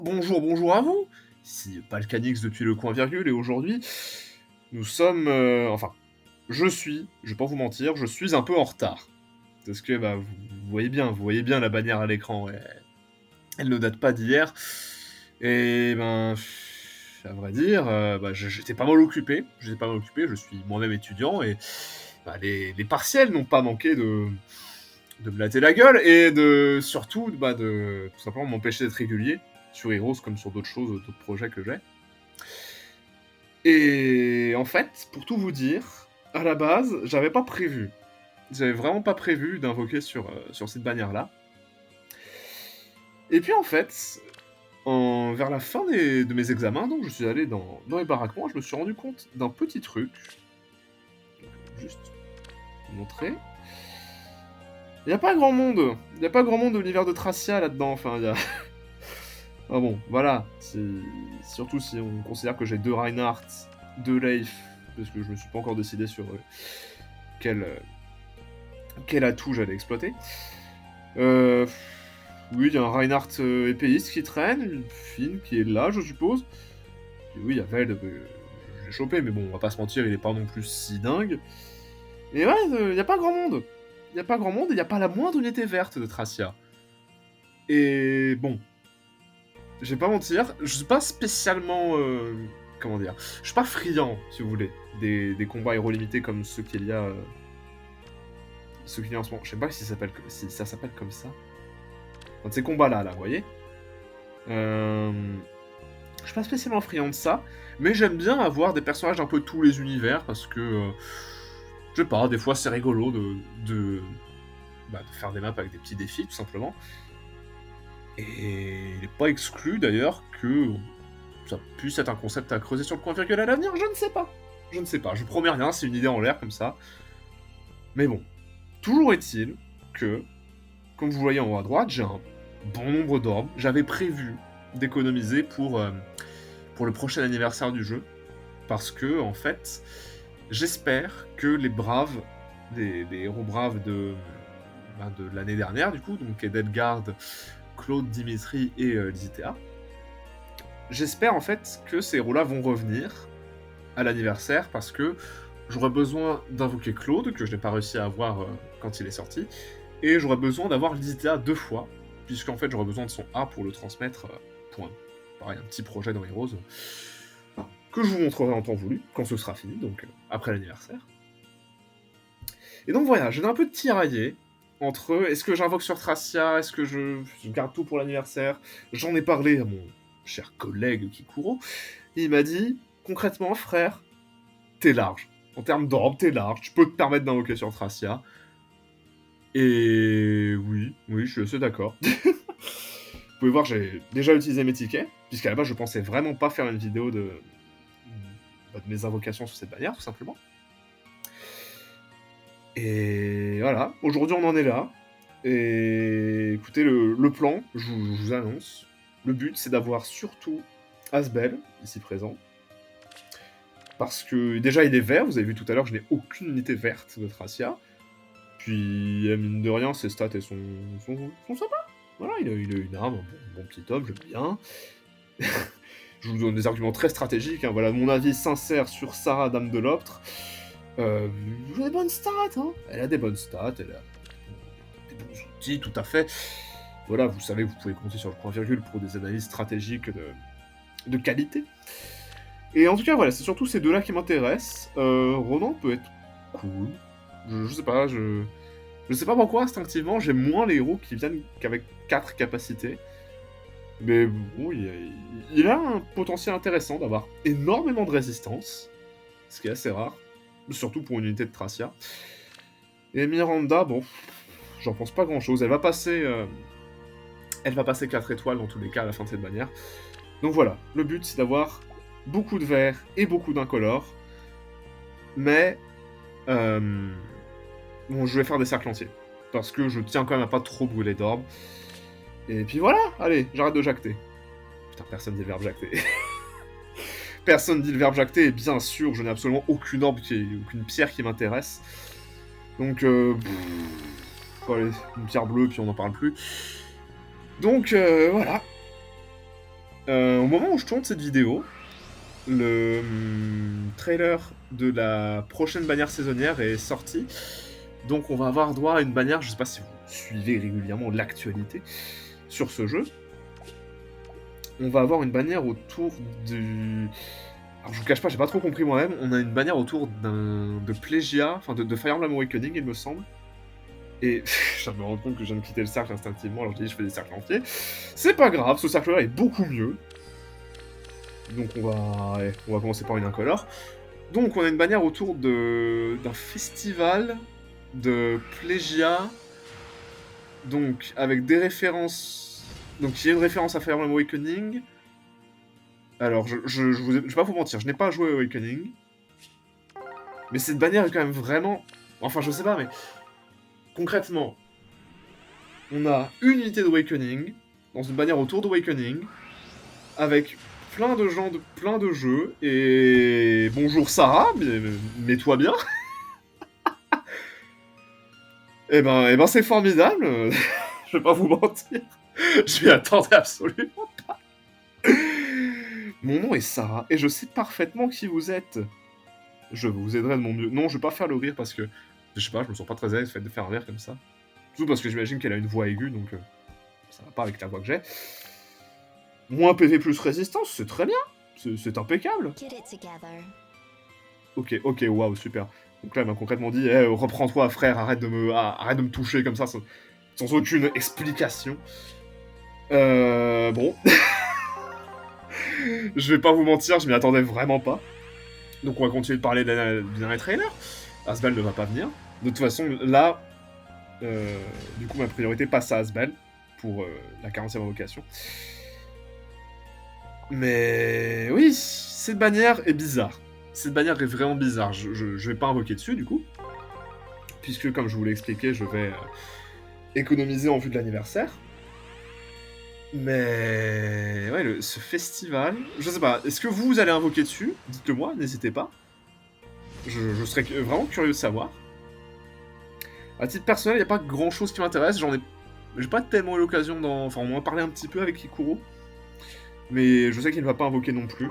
Bonjour à vous. Ici Balkanix depuis le coin virgule et aujourd'hui, nous sommes, je vais pas vous mentir, je suis un peu en retard. Parce que, bah, vous voyez bien la bannière à l'écran, elle ne date pas d'hier et ben, à vrai dire, bah, j'étais pas mal occupé, je suis moi-même étudiant et bah, les partiels n'ont pas manqué de me latter la gueule et de surtout, bah, de tout simplement m'empêcher d'être régulier sur Heroes comme sur d'autres choses, d'autres projets que j'ai. Et en fait, pour tout vous dire, à la base, j'avais vraiment pas prévu d'invoquer sur cette bannière-là. Et puis en fait, vers la fin de mes examens, donc je suis allé dans les baraquements, je me suis rendu compte d'un petit truc. Juste vous montrer. Il n'y a pas grand monde. Il n'y a pas grand monde de l'univers de Tracia là-dedans. Enfin, il y a... Ah bon, voilà. Surtout si on considère que j'ai deux Reinhardt, deux Leif, parce que je me suis pas encore décidé sur quel, euh, quel atout j'allais exploiter. Euh, oui, il y a un Reinhardt épéiste qui traîne, une Finn qui est là, je suppose. Et oui, il y a Veld, je l'ai chopé, mais bon, on va pas se mentir, il est pas non plus si dingue. Et ouais, il y a pas grand monde. Il y a pas grand monde et il y a pas la moindre unité verte de Tracia. Et bon, je vais pas mentir, je suis pas spécialement. Comment dire? Je suis pas friand, si vous voulez, des combats héros limités comme ceux qu'il y a. Ceux qu'il y a en ce moment. Je sais pas si ça s'appelle comme ça. Enfin, de ces combats-là, vous voyez? Euh, Je suis pas spécialement friand de ça, mais j'aime bien avoir des personnages d'un peu tous les univers parce que. Je sais pas, des fois c'est rigolo de faire des maps avec des petits défis, tout simplement. Et il n'est pas exclu d'ailleurs que ça puisse être un concept à creuser sur le coin virgule à l'avenir, je ne sais pas. Je ne sais pas, je promets rien, c'est une idée en l'air comme ça. Mais bon, toujours est-il que, comme vous voyez en haut à droite, j'ai un bon nombre d'orbes. J'avais prévu d'économiser pour le prochain anniversaire du jeu. Parce que, en fait, j'espère que les héros braves de l'année dernière, du coup, donc Edelgard, Claude, Dimitri et Lysitea, j'espère en fait que ces héros-là vont revenir à l'anniversaire parce que j'aurais besoin d'invoquer Claude, que je n'ai pas réussi à avoir quand il est sorti, et j'aurais besoin d'avoir Lysitea 2 fois, puisqu'en fait j'aurais besoin de son A pour le transmettre pour pareil, un petit projet dans Heroes que je vous montrerai en temps voulu, quand ce sera fini, donc après l'anniversaire. Et donc voilà, je vais un peu tirailler entre est-ce que j'invoque sur Tracia, est-ce que je garde tout pour l'anniversaire. J'en ai parlé à mon cher collègue Kikuro, et il m'a dit, concrètement, frère, t'es large. En termes d'orbe, t'es large, tu peux te permettre d'invoquer sur Tracia. Et oui, je suis assez d'accord. Vous pouvez voir, j'ai déjà utilisé mes tickets, puisqu'à la base, je pensais vraiment pas faire une vidéo de mes invocations sur cette bannière, tout simplement. Et voilà, aujourd'hui on en est là. Et écoutez, le plan, je vous annonce, le but c'est d'avoir surtout Asbel, ici présent. Parce que déjà il est vert, vous avez vu tout à l'heure, je n'ai aucune unité verte de Tracia. Puis, mine de rien, ses stats elles sont sympas. Voilà, il a une arme, un bon petit homme, j'aime bien. Je vous donne des arguments très stratégiques, hein. Voilà mon avis sincère sur Sarah, Dame de l'Optre. Elle a des bonnes stats, hein. Elle a des bonnes stats, elle a des bons outils, tout à fait. Voilà, vous savez, vous pouvez compter sur le point virgule pour des analyses stratégiques de qualité. Et en tout cas, voilà, c'est surtout ces deux-là qui m'intéressent. Ronan peut être cool. Je sais pas, je sais pas pourquoi, instinctivement, j'aime moins les héros qui viennent qu'avec 4 capacités. Mais bon, il a un potentiel intéressant d'avoir énormément de résistance, ce qui est assez rare, surtout pour une unité de Tracia. Et Miranda, bon, j'en pense pas grand-chose. Elle va passer 4 étoiles dans tous les cas à la fin de cette bannière. Donc voilà, le but c'est d'avoir beaucoup de vert et beaucoup d'incolores. Mais bon, je vais faire des cercles entiers. Parce que je tiens quand même à pas trop brûler d'orbes. Et puis voilà, allez, j'arrête de jacter. Putain, personne dit le verbe jacter. Personne dit le verbe jacter, et bien sûr, je n'ai absolument aucune pierre qui m'intéresse. Donc, allez, une pierre bleue, puis on n'en parle plus. Donc, voilà. Au moment où je tourne cette vidéo, le trailer de la prochaine bannière saisonnière est sorti. Donc on va avoir droit à une bannière, je sais pas si vous suivez régulièrement l'actualité sur ce jeu. On va avoir une bannière autour du... Alors je vous cache pas, j'ai pas trop compris moi-même, on a une bannière autour de Plegia, enfin de Fire Emblem Awakening il me semble. Et je me rends compte que je viens de quitter le cercle instinctivement, alors je dis je fais des cercles entiers. C'est pas grave, ce cercle-là est beaucoup mieux. Donc on va commencer par une incolore. Donc on a une bannière autour d'un festival de Plegia, donc avec des références... Donc il y a une référence à Fire Emblem Awakening. Alors je vais pas vous mentir, je n'ai pas joué à Awakening. Mais cette bannière est quand même vraiment... Enfin je sais pas mais... Concrètement, on a une unité d'Awakening, dans une bannière autour d'Awakening, avec plein de gens de plein de jeux, et... Bonjour Sarah, mets-toi bien. Eh ben c'est formidable. Je vais pas vous mentir. Je m'y attendais absolument pas. Mon nom est Sarah, et je sais parfaitement qui vous êtes. Je vous aiderai de mon mieux. Non, je vais pas faire le rire parce que... Je sais pas, je me sens pas très à l'aise de faire un rire comme ça. Surtout parce que j'imagine qu'elle a une voix aiguë, donc... ça va pas avec la voix que j'ai. Moins PV plus résistance, c'est très bien. C'est impeccable. Ok, waouh, super. Donc là, elle m'a concrètement dit, reprends-toi, frère, arrête de me toucher comme ça, sans aucune explication. Bon. Je vais pas vous mentir, je m'y attendais vraiment pas. Donc on va continuer de parler du dernier trailer. Asbel ne va pas venir. De toute façon, là, du coup, ma priorité passe à Asbel pour la 40e invocation. Mais oui, cette bannière est bizarre. Cette bannière est vraiment bizarre. Je vais pas invoquer dessus, du coup. Puisque, comme je vous l'ai expliqué, je vais économiser en vue de l'anniversaire. Mais... ouais, ce festival... Je sais pas, est-ce que vous allez invoquer dessus? Dites-le moi, n'hésitez pas. Je serais vraiment curieux de savoir. À titre personnel, il n'y a pas grand-chose qui m'intéresse. J'ai pas tellement eu l'occasion d'en... Enfin, on en a parlé un petit peu avec Ikuro. Mais je sais qu'il ne va pas invoquer non plus.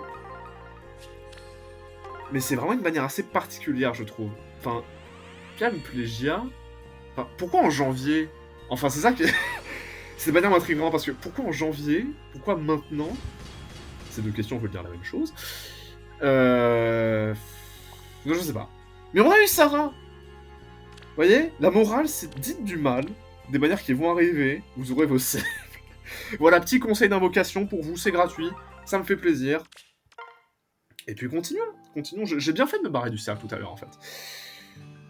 Mais c'est vraiment une manière assez particulière, je trouve. Enfin, calme Plegia... Enfin, pourquoi en janvier? Enfin, c'est ça qui... Cette manière m'intrigue vraiment, parce que pourquoi en janvier? Pourquoi maintenant? Ces deux questions veulent dire la même chose. Non, je sais pas. Mais on a eu Sarah! Vous voyez? La morale, c'est dites du mal, des manières qui vont arriver, vous aurez vos cercles. Voilà, petit conseil d'invocation pour vous, c'est gratuit, ça me fait plaisir. Et puis continuons. J'ai bien fait de me barrer du cercle tout à l'heure, en fait.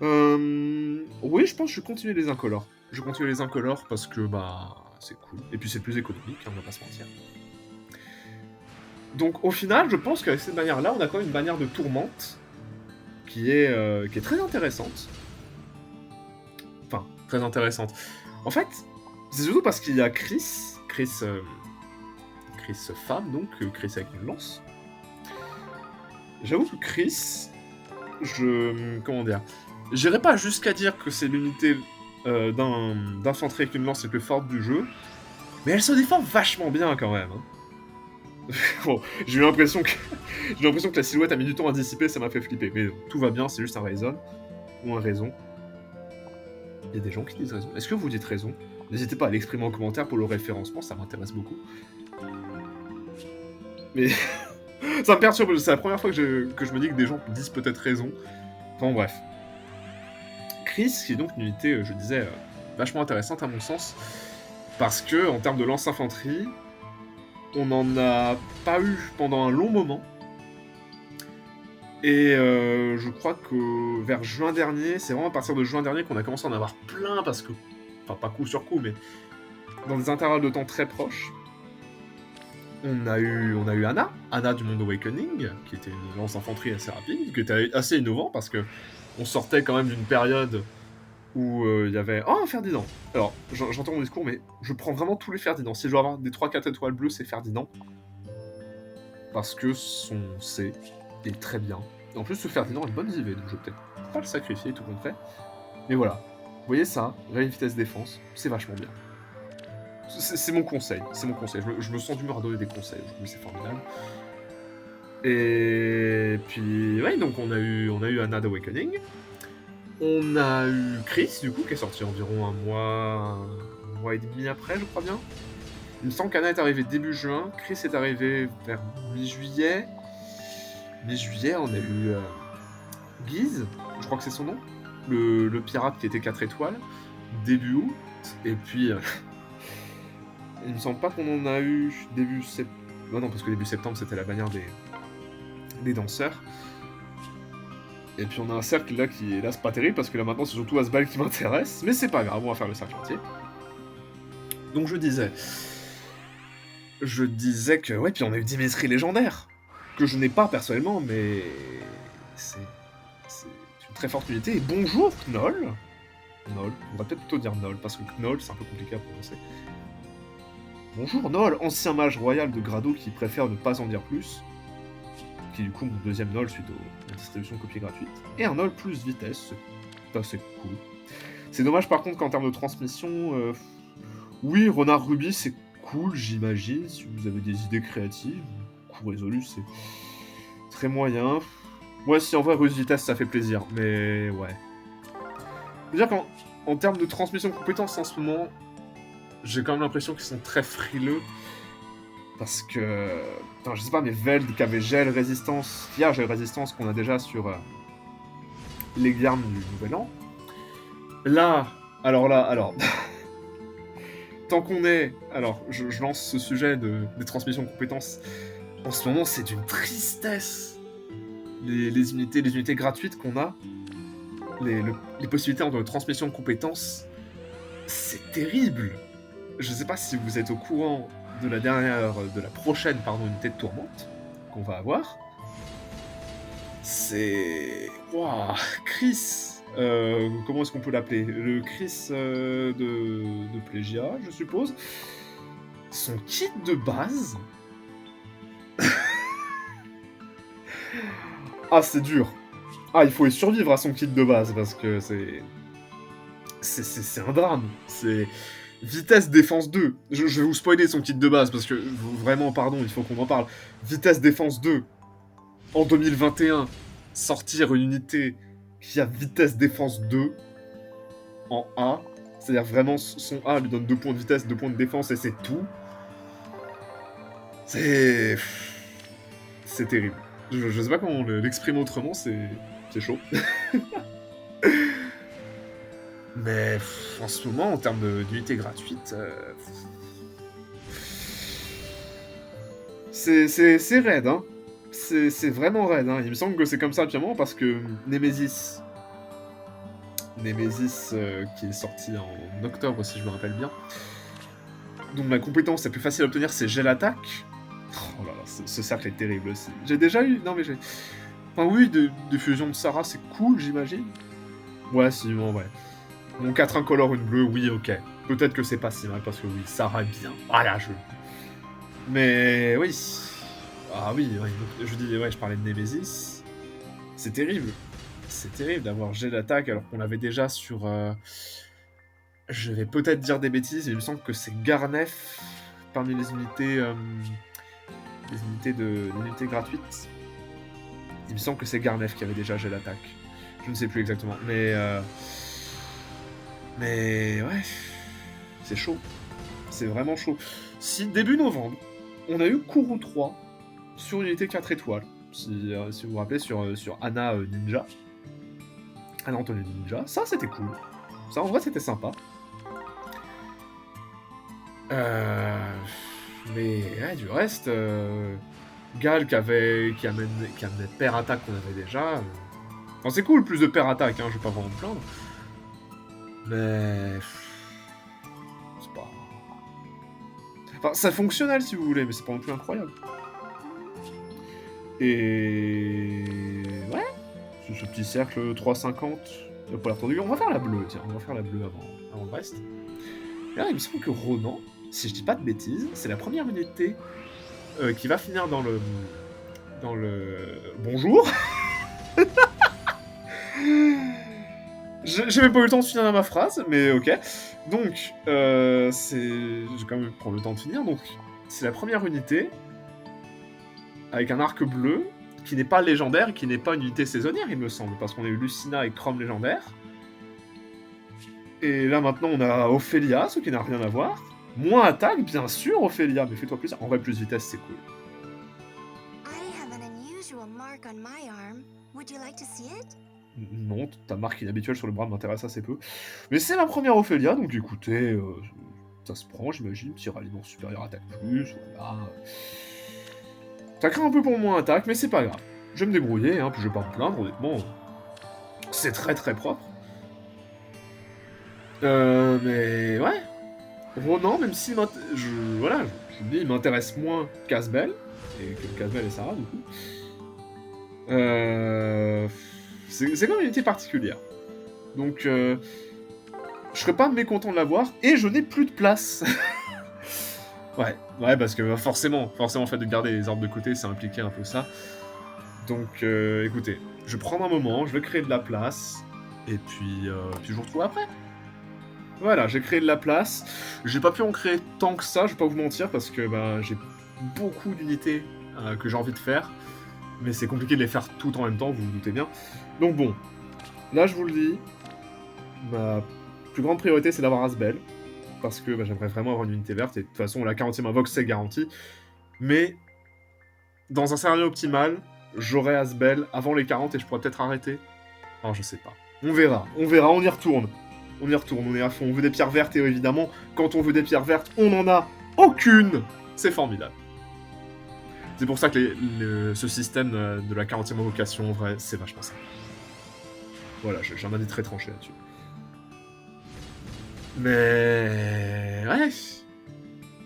Oui, je pense que je vais continuer les incolores. Je vais continuer les incolores parce que, bah, c'est cool. Et puis c'est plus économique, hein, on va pas se mentir. Donc au final, je pense qu'avec cette bannière-là, on a quand même une bannière de tourmente qui est très intéressante. Enfin, très intéressante. En fait, c'est surtout parce qu'il y a Chris femme, donc, Chris avec une lance. J'avoue que Chris, comment dire... J'irai pas jusqu'à dire que c'est l'unité d'infanterie avec une lance la plus forte du jeu, mais elle se défend vachement bien quand même. Hein. Bon, j'ai eu l'impression que la silhouette a mis du temps à dissiper, ça m'a fait flipper. Mais tout va bien, c'est juste un raison. Ou un raison. Il y a des gens qui disent raison. Est-ce que vous dites raison? N'hésitez pas à l'exprimer en commentaire pour le référencement, ça m'intéresse beaucoup. Mais ça me perturbe, c'est la première fois que je me dis que des gens disent peut-être raison. Enfin bref. Chris, qui est donc une unité, je disais, vachement intéressante à mon sens, parce que, en termes de lance-infanterie, on n'en a pas eu pendant un long moment. Et je crois que vers juin dernier, c'est vraiment à partir de juin dernier qu'on a commencé à en avoir plein, parce que, enfin pas coup sur coup, mais dans des intervalles de temps très proches. On a eu Anna du monde Awakening, qui était une lance-infanterie assez rapide, qui était assez innovant, parce que on sortait quand même d'une période où il y avait... Oh, un Ferdinand! Alors, j'entends mon discours, mais je prends vraiment tous les Ferdinand. Si je dois avoir des 3-4 étoiles bleues, c'est Ferdinand. Parce que son C est très bien. Et en plus, ce Ferdinand a une bonne IV, donc je vais peut-être pas le sacrifier, tout compte fait. Mais voilà. Vous voyez ça, réelle vitesse défense, c'est vachement bien. C'est mon conseil, c'est mon conseil. Je me sens d'humeur à donner des conseils aujourd'hui, c'est formidable. Et puis, ouais, donc on a eu Anna d'Awakening. On a eu Chris, du coup, qui est sorti environ un mois et demi après, je crois bien. Il me semble qu'Anna est arrivée début juin, Chris est arrivé vers mi-juillet. Mi-juillet, on a eu Guise, je crois que c'est son nom, le pirate qui était 4 étoiles, début août. Et puis, il me semble pas qu'on en a eu début septembre. Non, parce que début septembre, c'était la bannière des danseurs. Et puis on a un cercle là qui est là, c'est pas terrible parce que là maintenant c'est surtout Asbal qui m'intéresse, mais c'est pas grave, on va faire le cercle entier. Donc je disais que ouais, puis on a eu Dimitri légendaire que je n'ai pas personnellement, mais c'est une très forte unité. Et bonjour Knoll, on va peut-être plutôt dire Knoll parce que Knoll c'est un peu compliqué à prononcer. Bonjour Knoll, ancien mage royal de Grado qui préfère ne pas en dire plus. Qui est du coup mon deuxième Nol suite à la distribution copie gratuite. Et un Nol plus vitesse, c'est assez cool. C'est dommage par contre qu'en termes de transmission, oui, Renard Ruby c'est cool j'imagine, si vous avez des idées créatives. Coup résolu c'est très moyen. Ouais, si en vrai Ruse Vitesse ça fait plaisir, mais ouais. Je veux dire qu'en termes de transmission de compétences en ce moment, j'ai quand même l'impression qu'ils sont très frileux. Parce que, putain, je sais pas, mais Veld qui avait gel résistance, qui a gel résistance qu'on a déjà sur les gardes du Nouvel An. Là, alors, tant qu'on est, alors, je lance ce sujet des transmissions de compétences. En ce moment, c'est d'une tristesse. Les unités gratuites qu'on a, les possibilités de transmission de compétences, c'est terrible. Je sais pas si vous êtes au courant de la prochaine unité de tourmente qu'on va avoir. C'est... Waouh, Chris, comment est-ce qu'on peut l'appeler? Le Chris de Plégia, je suppose. Son kit de base... ah, c'est dur. Ah, il faut y survivre à son kit de base, parce que c'est un drame. C'est... Vitesse défense 2. Je vais vous spoiler son kit de base parce que vraiment, pardon, il faut qu'on en parle. Vitesse défense 2. En 2021, sortir une unité qui a vitesse défense 2 en A. C'est-à-dire vraiment son A lui donne 2 points de vitesse, 2 points de défense et c'est tout. C'est terrible. Je sais pas comment l'exprimer autrement, c'est chaud. Mais en ce moment, en termes d'unité gratuite, c'est raide, hein. C'est vraiment raide, hein. Il me semble que c'est comme ça actuellement parce que Nemesis, qui est sorti en octobre si je me rappelle bien, donc la compétence la plus facile à obtenir c'est gel attaque. Oh là là, ce cercle est terrible aussi. J'ai déjà eu... Non mais j'ai... Enfin oui, de fusion de Sarah c'est cool j'imagine. Ouais, si, bon, ouais. Mon 4 incolore, une bleue, oui, ok. Peut-être que c'est pas si mal, parce que oui, ça va bien. Voilà, mais oui. Ah oui, ouais, je dis, ouais, je parlais de Nemesis. C'est terrible. C'est terrible d'avoir jet d'attaque alors qu'on l'avait déjà sur... Je vais peut-être dire des bêtises, mais il me semble que c'est Garnef parmi les unités... les unités gratuites. Il me semble que c'est Garnef qui avait déjà jet d'attaque. Je ne sais plus exactement, mais ouais, c'est chaud. C'est vraiment chaud. Si début novembre, on a eu Kourou 3 sur unité 4 étoiles, si vous vous rappelez, sur Anna Ninja. Anna Anthony Ninja, ça c'était cool. Ça en vrai c'était sympa. Mais ouais, du reste, Gal qui amenait paire attaque qu'on avait déjà. Enfin, c'est cool, plus de paire attaque, hein, je vais pas vraiment me plaindre. Mais... c'est pas... Enfin, c'est fonctionnel si vous voulez, mais c'est pas non plus incroyable. Et... ouais, c'est ce petit cercle 3,50 pour l'air tendu. On va faire la bleue, tiens, on va faire la bleue avant le reste. Et là, il me semble que Ronan, si je dis pas de bêtises, c'est la première unité qui va finir dans le... Bonjour. J'ai même pas eu le temps de finir ma phrase, mais ok. Donc, je vais quand même prendre le temps de finir. Donc, c'est la première unité avec un arc bleu qui n'est pas légendaire et qui n'est pas une unité saisonnière, il me semble, parce qu'on a eu Lucina et Chrome légendaire. Et là, maintenant, on a Ophélia, ce qui n'a rien à voir. Moins attaque, bien sûr, Ophélia, mais fais-toi plaisir. En vrai, plus vitesse, c'est cool. Non, ta marque inhabituelle sur le bras m'intéresse assez peu. Mais c'est ma première Ophélia, donc écoutez, ça se prend, j'imagine. Petit ralliement supérieur attaque plus, voilà. Ça craint un peu pour moins attaque, mais c'est pas grave. Je vais me débrouiller, hein, puis je vais pas me plaindre, honnêtement. C'est très très propre. Mais ouais. Ronan, même si je dis, il m'intéresse moins qu'Asbel, et que Casbel et Sarah, du coup. C'est quand même une unité particulière. Donc, je serais pas mécontent de l'avoir, et je n'ai plus de place. ouais, parce que forcément, le fait de garder les arbres de côté, ça impliquait un peu ça. Donc, écoutez, je vais prendre un moment, je vais créer de la place, et puis je vous retrouve après. Voilà, j'ai créé de la place. J'ai pas pu en créer tant que ça, je vais pas vous mentir, parce que j'ai beaucoup d'unités que j'ai envie de faire. Mais c'est compliqué de les faire toutes en même temps, vous vous doutez bien. Donc bon, là je vous le dis, ma plus grande priorité c'est d'avoir Asbel, parce que j'aimerais vraiment avoir une unité verte, et de toute façon la 40e invoque c'est garanti. Mais dans un scénario optimal, j'aurai Asbel avant les 40 et je pourrais peut-être arrêter. Alors je sais pas. On verra, on y retourne. On y retourne, on est à fond. On veut des pierres vertes, et évidemment, quand on veut des pierres vertes, on n'en a aucune. C'est formidable. C'est pour ça que ce système de la 40e invocation, en vrai, c'est vachement simple. Voilà, j'ai un avis très tranché là-dessus. Mais... ouais.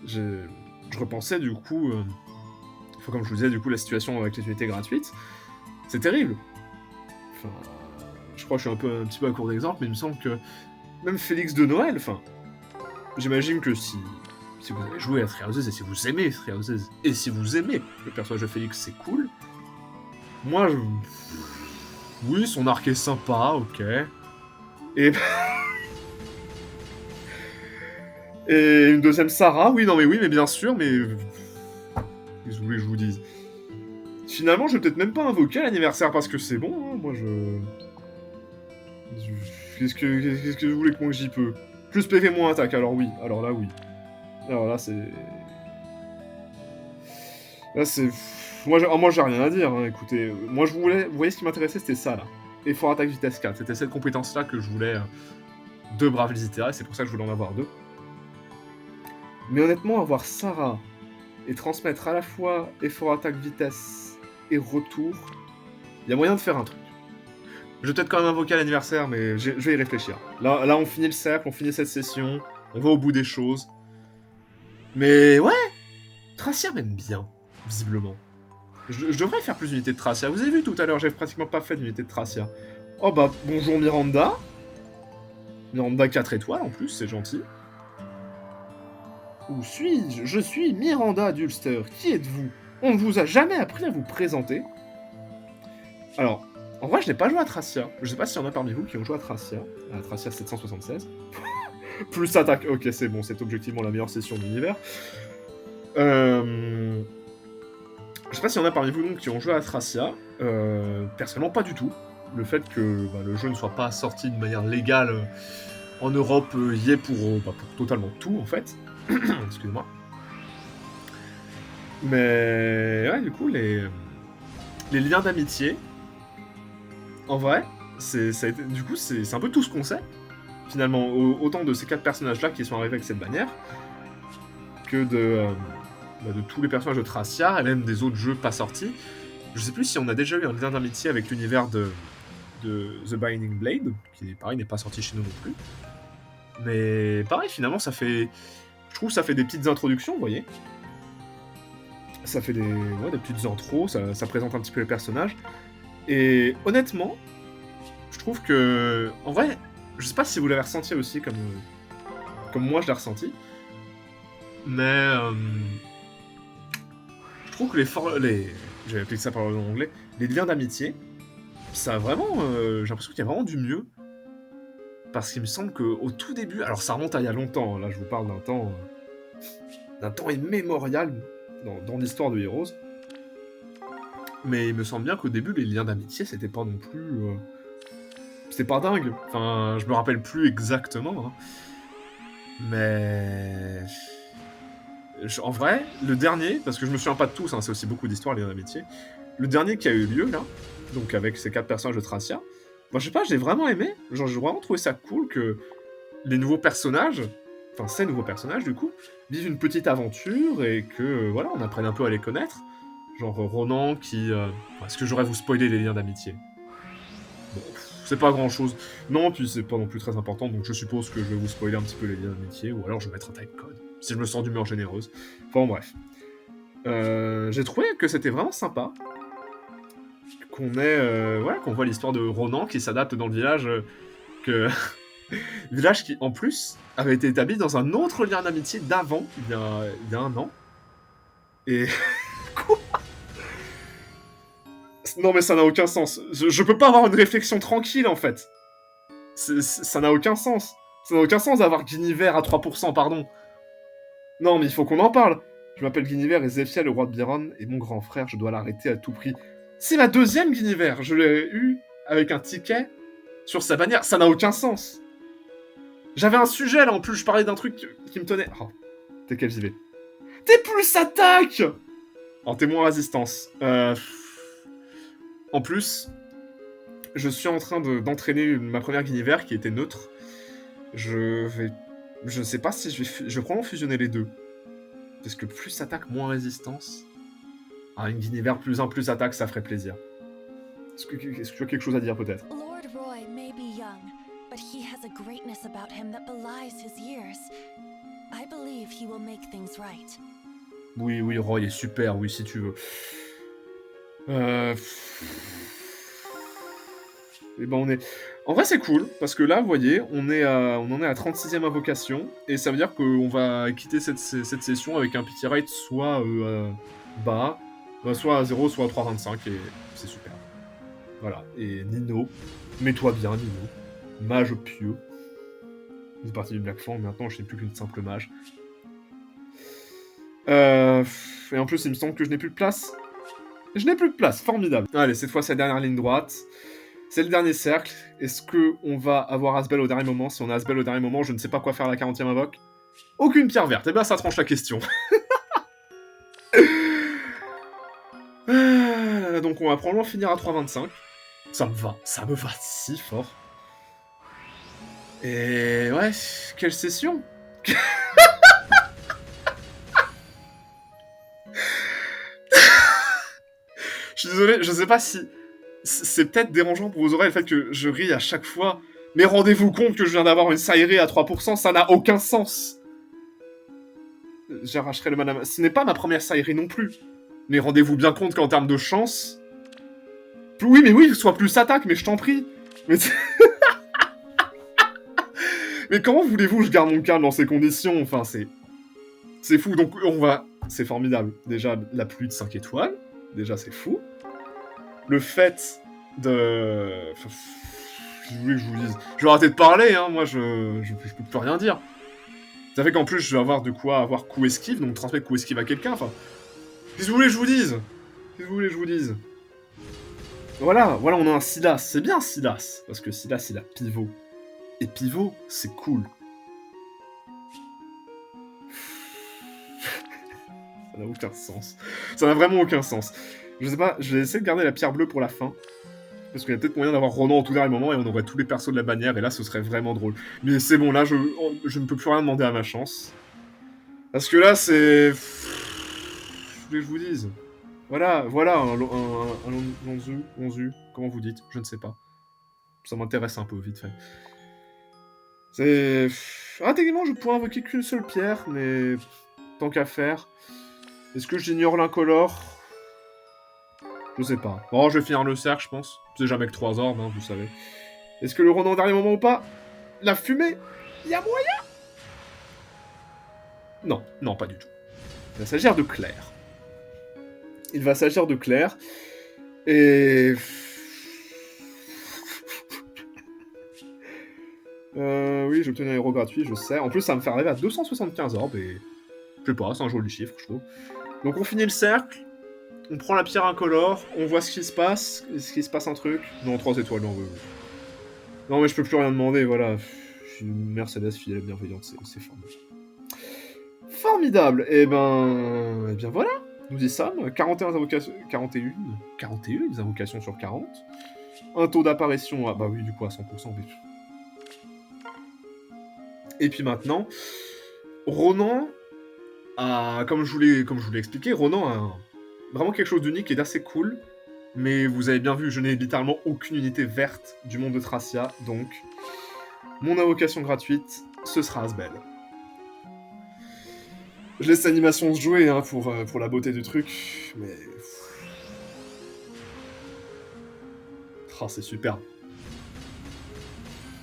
Je repensais, du coup... comme je vous disais, du coup, la situation avec les unités gratuites, c'est terrible. Enfin... je crois que je suis un petit peu à court d'exemple, mais il me semble que... même Félix de Noël, enfin... j'imagine que si vous avez joué à Three Houses, et si vous aimez Three Houses, et si vous aimez le personnage de Félix, c'est cool. Moi, oui, son arc est sympa, ok. Et... et une deuxième Sarah, oui, mais bien sûr, mais... qu'est-ce que vous voulez que je vous dise? Finalement, je vais peut-être même pas invoquer l'anniversaire, parce que c'est bon, hein, moi Qu'est-ce que vous voulez que moi j'y peux? Plus PV, moins attaque, alors oui. Alors là, oui. Alors là, c'est... là, c'est... moi j'ai rien à dire, hein, écoutez. Moi, je voulais... vous voyez, ce qui m'intéressait, c'était ça, là. Effort attaque vitesse 4. C'était cette compétence-là que je voulais... deux braves littéraires, c'est pour ça que je voulais en avoir deux. Mais honnêtement, avoir Sarah et transmettre à la fois effort attaque vitesse et retour, il y a moyen de faire un truc. Je vais peut-être quand même invoquer l'anniversaire, mais je vais y réfléchir. Là, on finit le cercle, on finit cette session, on va au bout des choses. Mais ouais, Tracia m'aime bien, visiblement. Je devrais faire plus d'unités de Tracia. Vous avez vu tout à l'heure, j'ai pratiquement pas fait d'unité de Tracia. Oh bah, bonjour Miranda. Miranda 4 étoiles en plus, c'est gentil. Où suis-je? Je suis Miranda d'Ulster. Qui êtes-vous? On ne vous a jamais appris à vous présenter. Alors, en vrai, je n'ai pas joué à Tracia. Je sais pas s'il y en a parmi vous qui ont joué à Tracia 776. Plus attaque. Ok, c'est bon, c'est objectivement la meilleure session de l'univers. Je sais pas s'il y en a parmi vous donc qui ont joué à Tracia. Personnellement, pas du tout. Le fait que le jeu ne soit pas sorti de manière légale en Europe y est pour totalement tout, en fait. Excusez-moi. Mais ouais, du coup, les liens d'amitié, en vrai, c'est un peu tout ce qu'on sait, finalement, autant de ces 4 personnages-là qui sont arrivés avec cette bannière, que de tous les personnages de Tracia, et même des autres jeux pas sortis. Je sais plus si on a déjà eu un lien d'amitié avec l'univers de The Binding Blade, qui, pareil, n'est pas sorti chez nous non plus. Mais pareil, finalement, ça fait... je trouve que ça fait des petites introductions, vous voyez. Ça fait des petites intros, ça présente un petit peu les personnages. Et honnêtement, je trouve que... en vrai, je sais pas si vous l'avez ressenti aussi, comme moi je l'ai ressenti. Mais... je trouve que j'avais appelé ça par en anglais, les liens d'amitié, ça a vraiment... j'ai l'impression qu'il y a vraiment du mieux. parce qu'il me semble qu'au tout début... Alors ça remonte à il y a longtemps, hein, là je vous parle d'un temps immémorial dans l'histoire de Heroes. Mais il me semble bien qu'au début, les liens d'amitié, c'était pas non plus... C'était pas dingue. Enfin, je me rappelle plus exactement. Hein. Mais... En vrai, le dernier, parce que je me souviens pas de tous, hein, c'est aussi beaucoup d'histoires, les liens d'amitié. Le dernier qui a eu lieu, là, donc avec ces 4 personnages de Thracia, moi je sais pas, j'ai vraiment aimé. Genre, j'ai vraiment trouvé ça cool que les nouveaux personnages, enfin ces nouveaux personnages du coup, vivent une petite aventure et que, voilà, on apprenne un peu à les connaître. Genre Ronan qui... Est-ce que j'aurais vous spoiler les liens d'amitié? Bon, c'est pas grand chose. Non, puis c'est pas non plus très important, donc je suppose que je vais vous spoiler un petit peu les liens d'amitié, ou alors je vais mettre un timecode, si je me sens d'humeur généreuse. Enfin bref. J'ai trouvé que c'était vraiment sympa qu'on voit l'histoire de Ronan qui s'adapte dans le village, village qui, en plus, avait été établi dans un autre lien d'amitié d'avant, il y a 1 an. Et... Quoi? Non mais ça n'a aucun sens. Je peux pas avoir une réflexion tranquille, en fait. Ça n'a aucun sens. Ça n'a aucun sens d'avoir Guinevere à 3%, pardon. Non mais il faut qu'on en parle. Je m'appelle Guinevere et Zephiel, le roi de Byron, et mon grand frère, je dois l'arrêter à tout prix. C'est ma 2e Guinevere. Je l'ai eu avec un ticket sur sa bannière. Ça n'a aucun sens. J'avais un sujet, là, en plus, je parlais d'un truc qui me tenait... Oh, t'es quel j'y vais. T'es plus attaque. Oh, t'es moins résistance. En plus, je suis en train d'entraîner ma première Guinevere qui était neutre. Je ne sais pas si je vais probablement fusionner les deux. Parce que plus attaque, moins résistance. Ah, une Guinevere plus 1, plus attaque, ça ferait plaisir. Est-ce que tu as quelque chose à dire, peut-être? Lord Roy may be young, but he has a greatness about him that belies his years. I believe he will make things right. Oui, Roy est super, oui, si tu veux. Et ben on est... En vrai, c'est cool, parce que là, vous voyez, on en est à 36e invocation, et ça veut dire qu'on va quitter cette session avec un pity rate soit bas, soit à 0, soit à 3,25, et c'est super. Voilà, et Nino, mets-toi bien, Nino. Mage pieux. C'est parti du Black Fang, maintenant je n'ai plus qu'une simple mage. Et en plus, il me semble que je n'ai plus de place. Je n'ai plus de place, formidable. Allez, cette fois, c'est la dernière ligne droite. C'est le dernier cercle. Est-ce qu'on va avoir Asbel au dernier moment? Si on a Asbel au dernier moment, je ne sais pas quoi faire à la 40e invoque. Aucune pierre verte. Eh ben, ça tranche la question. Donc, on va probablement finir à 3,25. Ça me va si fort. Et ouais, quelle session. Je suis désolé, je sais pas si... C'est peut-être dérangeant pour vos oreilles le fait que je ris à chaque fois. Mais rendez-vous compte que je viens d'avoir une Saïré à 3%, ça n'a aucun sens. J'arracherai le mana... Ce n'est pas ma première Saïré non plus. Mais rendez-vous bien compte qu'en termes de chance... Oui, soit plus attaque, mais je t'en prie. Mais... mais comment voulez-vous que je garde mon calme dans ces conditions? Enfin, c'est fou, donc on va... C'est formidable. Déjà, la pluie de 5 étoiles. Déjà, c'est fou. Le fait de... Je voulais que je vous dise... Je vais arrêter de parler, hein, moi, je peux plus rien dire. Ça fait qu'en plus, je vais avoir de quoi avoir coup esquive, donc transmettre coup esquive à quelqu'un, enfin... Qu'est-ce que vous voulez que je vous dise? Qu'est-ce que vous voulez que je vous dise? Voilà, on a un Silas. C'est bien, Silas. Parce que Silas, il a pivot. Et pivot, c'est cool. Ça n'a aucun sens. Ça n'a vraiment aucun sens. Je sais pas, je vais essayer de garder la pierre bleue pour la fin. Parce qu'il y a peut-être moyen d'avoir Ronan au tout dernier moment et on aurait tous les persos de la bannière et là ce serait vraiment drôle. Mais c'est bon, là je ne peux plus rien demander à ma chance. Parce que là c'est... Je voulais que je vous dise. Voilà, un Lonzu, comment vous dites? Je ne sais pas. Ça m'intéresse un peu, vite fait. C'est... Ah, techniquement je pourrais invoquer qu'une seule pierre, mais... Tant qu'à faire... Est-ce que j'ignore l'incolore? Je sais pas. Bon, je vais finir le cercle, je pense. C'est jamais que 3 orbes, hein, vous savez. Est-ce que le Ronan au dernier moment ou pas? La fumée? Y'a moyen? Non, pas du tout. Il va s'agir de Claire. Et... oui, j'ai obtenu un héros gratuit, je sais. En plus, ça va me faire arriver à 275 orbes, et... Je sais pas, c'est un joli chiffre, je trouve. Donc on finit le cercle, on prend la pierre incolore, on voit ce qui se passe. Est-ce qu'il se passe un truc? Non, 3 étoiles, non, oui. Non, mais je peux plus rien demander, voilà. Je suis une Mercedes fidèle et bienveillante, c'est formidable. Formidable. Eh bien voilà, nous y sommes. 41 invocations... 41 invocations sur 40. Un taux d'apparition, bah oui, du coup, à 100%. Mais... Et puis maintenant, Ronan a... Comme je vous l'ai expliqué, Ronan a vraiment quelque chose d'unique et d'assez cool. Mais vous avez bien vu, je n'ai littéralement aucune unité verte du monde de Thracia, donc... Mon invocation gratuite, ce sera Asbel. Je laisse l'animation se jouer hein, pour la beauté du truc, mais... Oh, c'est superbe.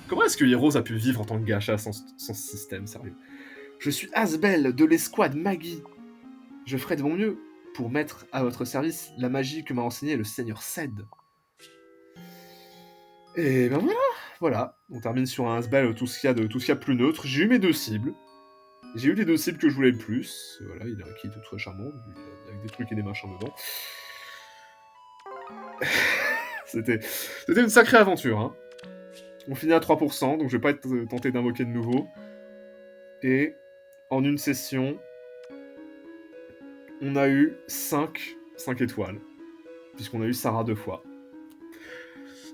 Comment est-ce que Heroes a pu vivre en tant que gacha sans ce système, sérieux? Je suis Asbel de l'escouade Maggie. Je ferai de mon mieux pour mettre à votre service la magie que m'a enseignée le seigneur Ced. Et ben voilà. On termine sur un Asbel tout ce qu'il y a de plus neutre. J'ai eu mes 2 cibles. J'ai eu les 2 cibles que je voulais le plus. Voilà, il a un kit tout charmant, avec des trucs et des machins dedans. C'était une sacrée aventure, hein. On finit à 3%, donc je vais pas être tenté d'invoquer de nouveau. Et en une session, on a eu 5 étoiles. Puisqu'on a eu Sarah 2 fois.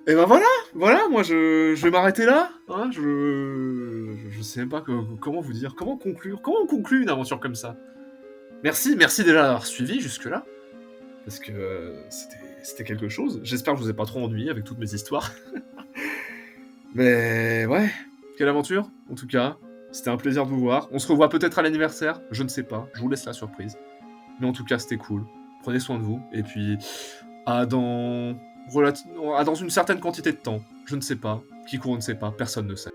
Et ben voilà, moi je vais m'arrêter là. Hein, je sais même pas comment vous dire, comment on conclut une aventure comme ça. Merci déjà d'avoir suivi jusque-là. Parce que c'était quelque chose. J'espère que je vous ai pas trop ennuyé avec toutes mes histoires. Mais ouais, quelle aventure, en tout cas. C'était un plaisir de vous voir. On se revoit peut-être à l'anniversaire, je ne sais pas. Je vous laisse la surprise. Mais en tout cas, c'était cool. Prenez soin de vous. Et puis, dans une certaine quantité de temps. Je ne sais pas. Qui court, on ne sait pas. Personne ne sait.